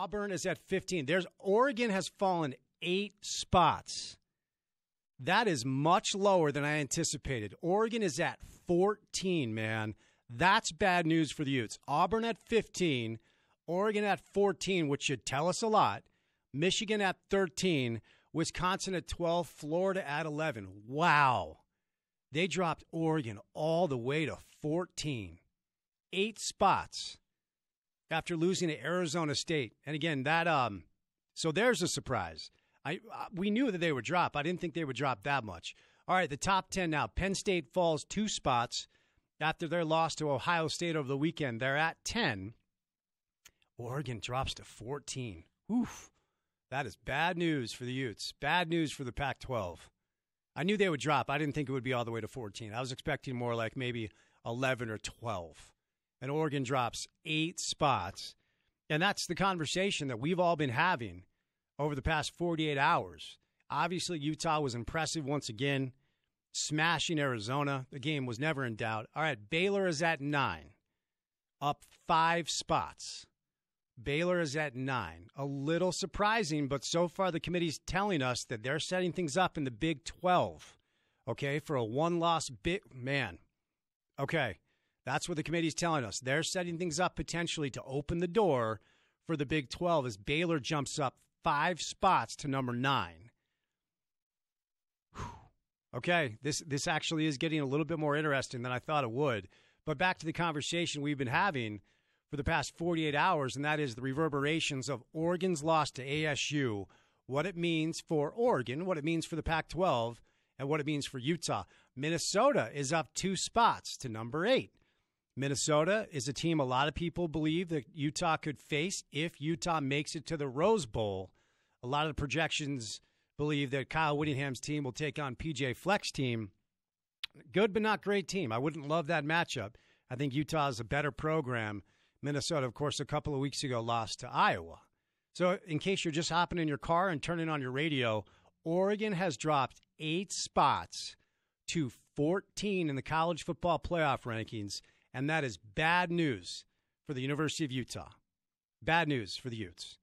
Auburn is at 15. Oregon has fallen 8 spots. That is much lower than I anticipated. Oregon is at 14, man. That's bad news for the Utes. Auburn at 15, Oregon at 14, which should tell us a lot. Michigan at 13, Wisconsin at 12, Florida at 11. Wow. They dropped Oregon all the way to 14. 8 spots after losing to Arizona State. And again, so there's a surprise. We knew that they would drop. I didn't think they would drop that much. All right, the top 10 now. Penn State falls 2 spots after their loss to Ohio State over the weekend. They're at 10. Oregon drops to 14. Oof. That is bad news for the Utes. Bad news for the Pac-12. I knew they would drop. I didn't think it would be all the way to 14. I was expecting more like maybe 11 or 12. And Oregon drops 8 spots. And that's the conversation that we've all been having over the past 48 hours. Obviously, Utah was impressive once again, smashing Arizona. The game was never in doubt. All right, Baylor is at 9, up 5 spots. Baylor is at 9. A little surprising, but so far the committee's telling us that they're setting things up in the Big 12, okay, for a one-loss man. Okay, that's what the committee's telling us. They're setting things up potentially to open the door for the Big 12 as Baylor jumps up 5 spots to number 9. Whew. Okay, this actually is getting a little bit more interesting than I thought it would. But back to the conversation we've been having for the past 48 hours, and that is the reverberations of Oregon's loss to ASU, what it means for Oregon, what it means for the Pac-12, and what it means for Utah. Minnesota is up 2 spots to number 8. Minnesota is a team a lot of people believe that Utah could face if Utah makes it to the Rose Bowl. A lot of the projections believe that Kyle Whittingham's team will take on PJ Fleck's team. Good but not great team. I wouldn't love that matchup. I think Utah is a better program. Minnesota, of course, a couple of weeks ago lost to Iowa. So in case you're just hopping in your car and turning on your radio, Oregon has dropped 8 spots to 14 in the college football playoff rankings, and that is bad news for the University of Utah. Bad news for the Utes.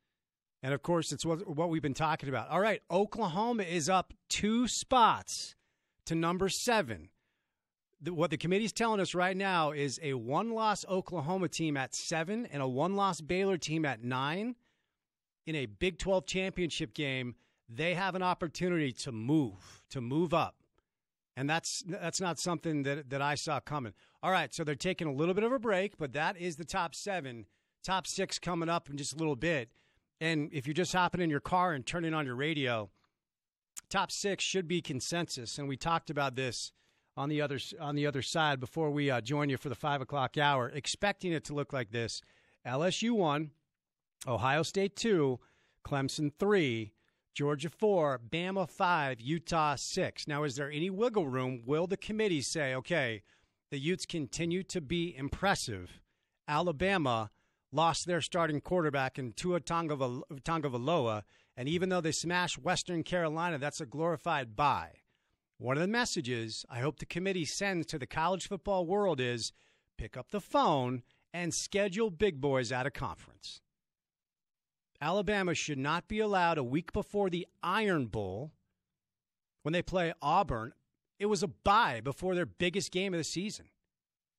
And, of course, it's what we've been talking about. All right, Oklahoma is up 2 spots to number 7. What the committee's telling us right now is a one-loss Oklahoma team at 7 and a one-loss Baylor team at 9. In a Big 12 championship game, they have an opportunity to move up. And that's not something that I saw coming. All right, so they're taking a little bit of a break, but that is the top 7. Top 6 coming up in just a little bit. And if you're just hopping in your car and turning on your radio, top 6 should be consensus. And we talked about this on the other side before we join you for the 5 o'clock hour, expecting it to look like this. LSU 1, Ohio State 2, Clemson 3, Georgia 4, Bama 5, Utah 6. Now, is there any wiggle room? Will the committee say, okay, the Utes continue to be impressive? Alabama lost their starting quarterback in Tua Tagovailoa, and even though they smashed Western Carolina, that's a glorified bye. One of the messages I hope the committee sends to the college football world is pick up the phone and schedule big boys out of conference. Alabama should not be allowed a week before the Iron Bowl when they play Auburn. It was a bye before their biggest game of the season.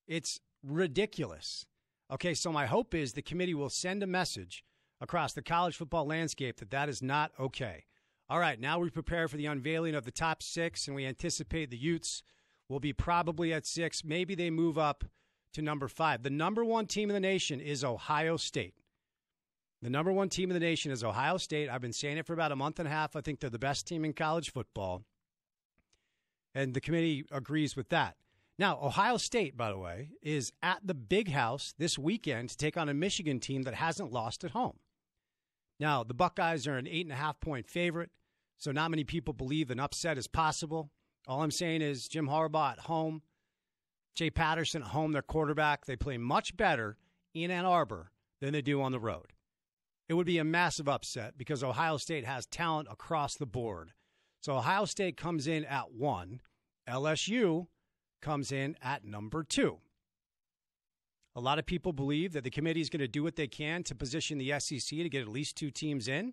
It's ridiculous. Okay, so my hope is the committee will send a message across the college football landscape that is not okay. All right, now we prepare for the unveiling of the top 6, and we anticipate the Utes will be probably at 6. Maybe they move up to number 5. The number 1 team in the nation is Ohio State. The number 1 team in the nation is Ohio State. I've been saying it for about a month and a half. I think they're the best team in college football. And the committee agrees with that. Now, Ohio State, by the way, is at the Big House this weekend to take on a Michigan team that hasn't lost at home. Now, the Buckeyes are an 8.5-point favorite, so not many people believe an upset is possible. All I'm saying is Jim Harbaugh at home, Jay Patterson at home, their quarterback. They play much better in Ann Arbor than they do on the road. It would be a massive upset because Ohio State has talent across the board. So Ohio State comes in at 1. LSU comes in at number 2. A lot of people believe that the committee is going to do what they can to position the SEC to get at least 2 teams in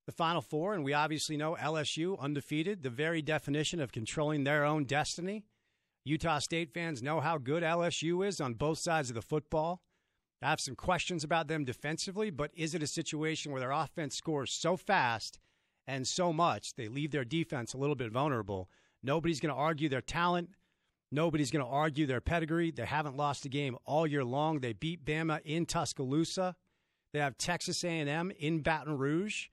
the Final Four. And we obviously know LSU, undefeated, the very definition of controlling their own destiny. Utah State fans know how good LSU is on both sides of the football. I have some questions about them defensively, but is it a situation where their offense scores so fast and so much they leave their defense a little bit vulnerable? Nobody's going to argue their talent. Nobody's going to argue their pedigree. They haven't lost a game all year long. They beat Bama in Tuscaloosa. They have Texas A&M in Baton Rouge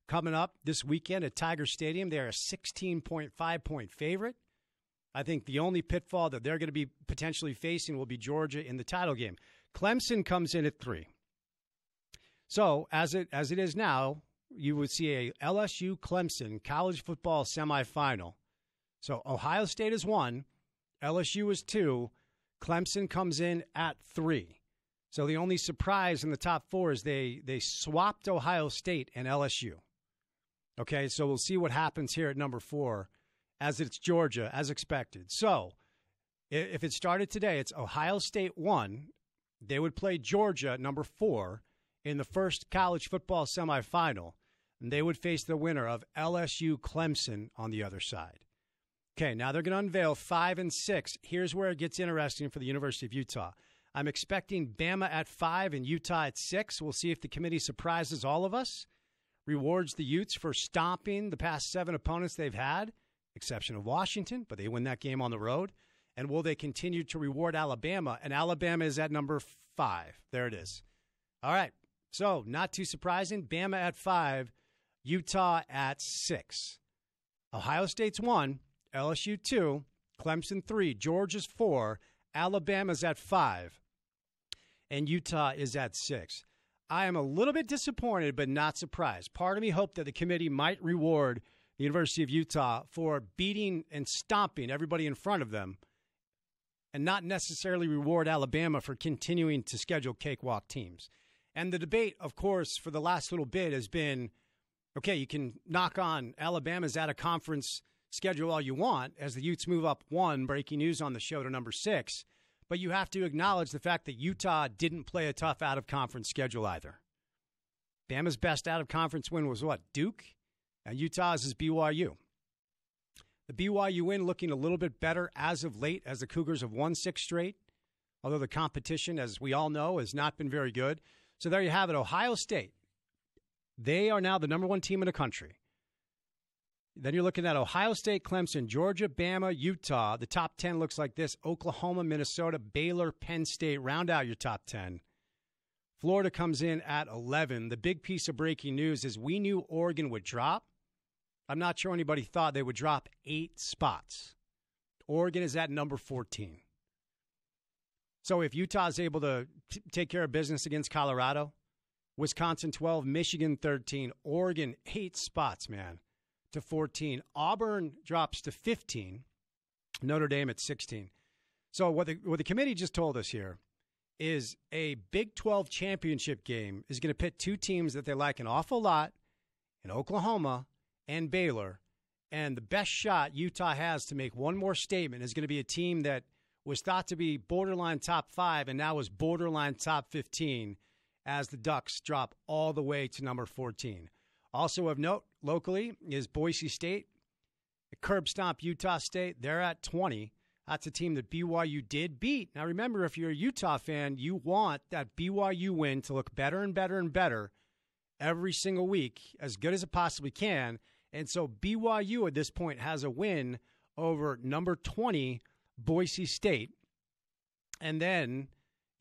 coming up this weekend at Tiger Stadium. They're a 16.5-point favorite. I think the only pitfall that they're going to be potentially facing will be Georgia in the title game. Clemson comes in at 3. So as it is now, you would see a LSU-Clemson college football semifinal. So Ohio State is 1. LSU is 2. Clemson comes in at 3. So the only surprise in the top 4 is they swapped Ohio State and LSU. Okay, so we'll see what happens here at number 4 as it's Georgia, as expected. So if it started today, it's Ohio State 1. They would play Georgia, number 4, in the first college football semifinal, and they would face the winner of LSU-Clemson on the other side. Okay, now they're going to unveil 5 and 6. Here's where it gets interesting for the University of Utah. I'm expecting Bama at 5 and Utah at 6. We'll see if the committee surprises all of us, rewards the Utes for stomping the past 7 opponents they've had, exception of Washington, but they win that game on the road. And will they continue to reward Alabama? And Alabama is at number 5. There it is. All right, so not too surprising. Bama at 5, Utah at 6. Ohio State's 1. LSU 2, Clemson 3, Georgia's 4, Alabama's at 5, and Utah is at 6. I am a little bit disappointed, but not surprised. Part of me hoped that the committee might reward the University of Utah for beating and stomping everybody in front of them and not necessarily reward Alabama for continuing to schedule cakewalk teams. And the debate, of course, for the last little bit has been, okay, you can knock on Alabama's out-of-conference schedule all you want as the Utes move up 1, breaking news on the show, to number 6. But you have to acknowledge the fact that Utah didn't play a tough out-of-conference schedule either. Bama's best out-of-conference win was what? Duke? And Utah's is BYU. The BYU win looking a little bit better as of late as the Cougars have won 6 straight, although the competition, as we all know, has not been very good. So there you have it. Ohio State. They are now the number 1 team in the country. Then you're looking at Ohio State, Clemson, Georgia, Bama, Utah. The top 10 looks like this: Oklahoma, Minnesota, Baylor, Penn State. Round out your top 10. Florida comes in at 11. The big piece of breaking news is we knew Oregon would drop. I'm not sure anybody thought they would drop 8 spots. Oregon is at number 14. So if Utah is able to take care of business against Colorado, Wisconsin 12, Michigan 13, Oregon 8 spots, man, to 14. Auburn drops to 15. Notre Dame at 16. So what the committee just told us here is a Big 12 championship game is going to pit 2 teams that they like an awful lot in Oklahoma and Baylor. And the best shot Utah has to make one more statement is going to be a team that was thought to be borderline top 5 and now is borderline top 15 as the Ducks drop all the way to number 14. Also of note locally is Boise State. Curb stomp Utah State. They're at 20. That's a team that BYU did beat. Now remember, if you're a Utah fan, you want that BYU win to look better and better and better every single week, as good as it possibly can. And so BYU at this point has a win over number 20, Boise State, and then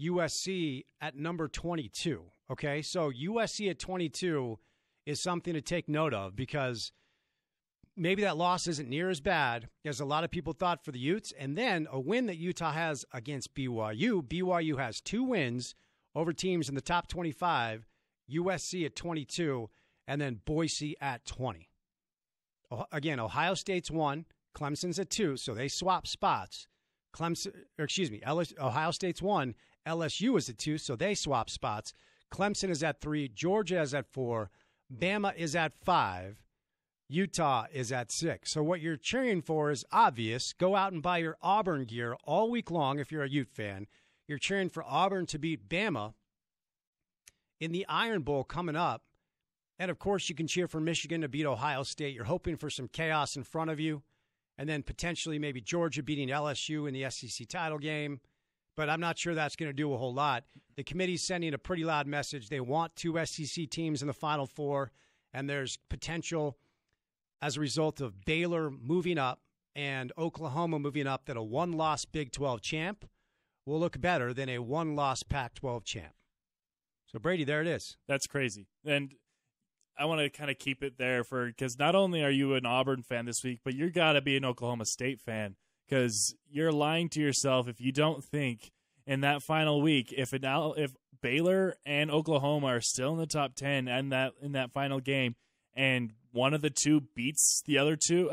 USC at number 22. Okay, so USC at 22 is something to take note of because maybe that loss isn't near as bad as a lot of people thought for the Utes. And then a win that Utah has against BYU. BYU has 2 wins over teams in the top 25, USC at 22, and then Boise at 20. Again, Ohio State's 1, Clemson's at 2, so they swap spots. Ohio State's 1, LSU is at 2, so they swap spots. Clemson is at 3, Georgia is at 4, Bama is at 5, Utah is at 6. So what you're cheering for is obvious. Go out and buy your Auburn gear all week long if you're a Ute fan. You're cheering for Auburn to beat Bama in the Iron Bowl coming up. And, of course, you can cheer for Michigan to beat Ohio State. You're hoping for some chaos in front of you. And then potentially maybe Georgia beating LSU in the SEC title game. But I'm not sure that's going to do a whole lot. The committee's sending a pretty loud message. They want 2 SEC teams in the Final Four. And there's potential as a result of Baylor moving up and Oklahoma moving up that a 1-loss Big 12 champ will look better than a 1-loss Pac-12 champ. So, Brady, there it is. That's crazy. And I want to kind of keep it there because not only are you an Auburn fan this week, but you got to be an Oklahoma State fan because you're lying to yourself if you don't think in that final week, if Baylor and Oklahoma are still in the top 10 and in that final game, and one of the two beats the other two,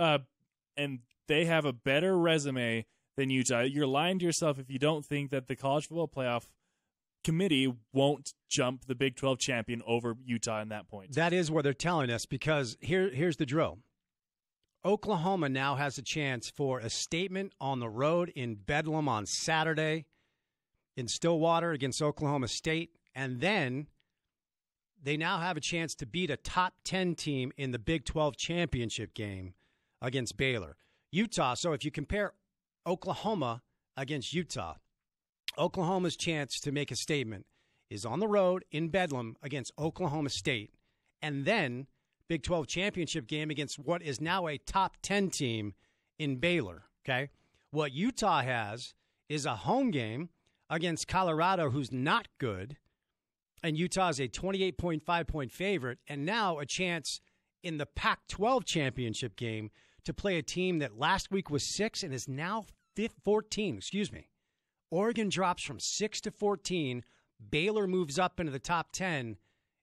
and they have a better resume than Utah, you're lying to yourself if you don't think that the College Football Playoff Committee won't jump the Big 12 champion over Utah in that point. That is what they're telling us because here's the drill. Oklahoma now has a chance for a statement on the road in Bedlam on Saturday in Stillwater against Oklahoma State, and then they now have a chance to beat a top 10 team in the Big 12 championship game against Baylor. Utah, so if you compare Oklahoma against Utah, Oklahoma's chance to make a statement is on the road in Bedlam against Oklahoma State, and then Big 12 championship game against what is now a top 10 team in Baylor, okay? What Utah has is a home game against Colorado, who's not good, and Utah is a 28.5-point favorite, and now a chance in the Pac-12 championship game to play a team that last week was 6 and is now 14, Oregon drops from 6 to 14. Baylor moves up into the top 10.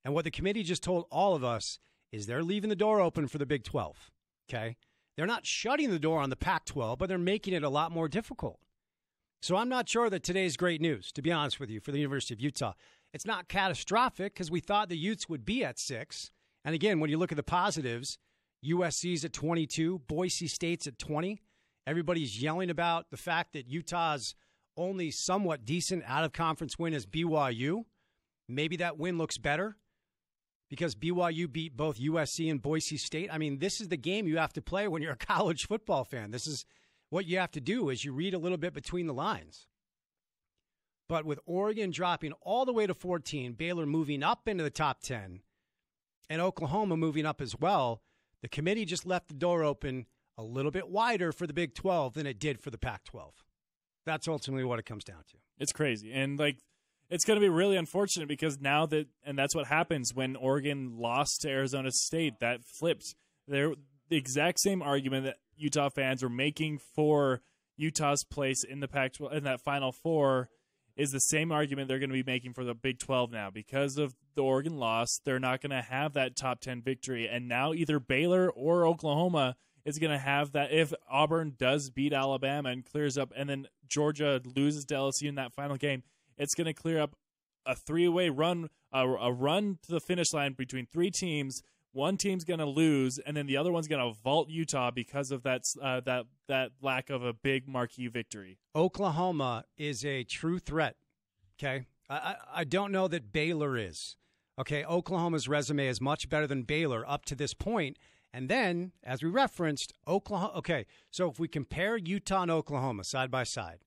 And what the committee just told all of us is they're leaving the door open for the Big 12. Okay? They're not shutting the door on the Pac-12, but they're making it a lot more difficult. So I'm not sure that today's great news, to be honest with you, for the University of Utah. It's not catastrophic because we thought the Utes would be at 6. And again, when you look at the positives, USC's at 22, Boise State's at 20. Everybody's yelling about the fact that Utah's only somewhat decent out-of-conference win is BYU. Maybe that win looks better because BYU beat both USC and Boise State. I mean, this is the game you have to play when you're a college football fan. This is what you have to do is you read a little bit between the lines. But with Oregon dropping all the way to 14, Baylor moving up into the top 10, and Oklahoma moving up as well, the committee just left the door open a little bit wider for the Big 12 than it did for the Pac-12. That's ultimately what it comes down to. It's crazy. And, it's going to be really unfortunate because and that's what happens when Oregon lost to Arizona State. That flipped. They're the exact same argument that Utah fans are making for Utah's place in the Pac-12, in that Final Four, is the same argument they're going to be making for the Big 12 now. Because of the Oregon loss, they're not going to have that top 10 victory. And now either Baylor or Oklahoma is going to have that. If Auburn does beat Alabama and clears up, and then Georgia loses to LSU in that final game, it's going to clear up a 3-way run, a run to the finish line between 3 teams. One team's going to lose, and then the other one's going to vault Utah because of that lack of a big marquee victory. Oklahoma is a true threat, okay? I don't know that Baylor is. Okay, Oklahoma's resume is much better than Baylor up to this point. And then, as we referenced, Oklahoma. Okay, so if we compare Utah and Oklahoma side by side,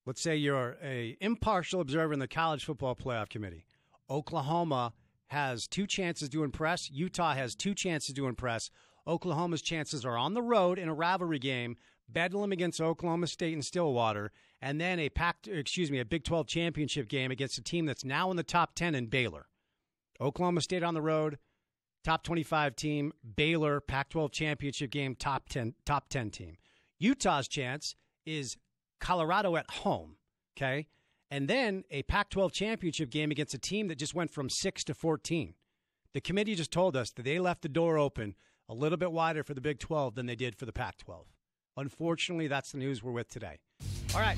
let's say you're an impartial observer in the College Football Playoff Committee. Oklahoma has 2 chances to impress. Utah has 2 chances to impress. Oklahoma's chances are on the road in a rivalry game, Bedlam against Oklahoma State in Stillwater, and then a Big 12 championship game against a team that's now in the top 10 in Baylor. Oklahoma State on the road. Top 25 team, Baylor, Pac-12 championship game, top 10 team. Utah's chance is Colorado at home, okay? And then a Pac-12 championship game against a team that just went from 6 to 14. The committee just told us that they left the door open a little bit wider for the Big 12 than they did for the Pac-12. Unfortunately, that's the news we're with today. All right.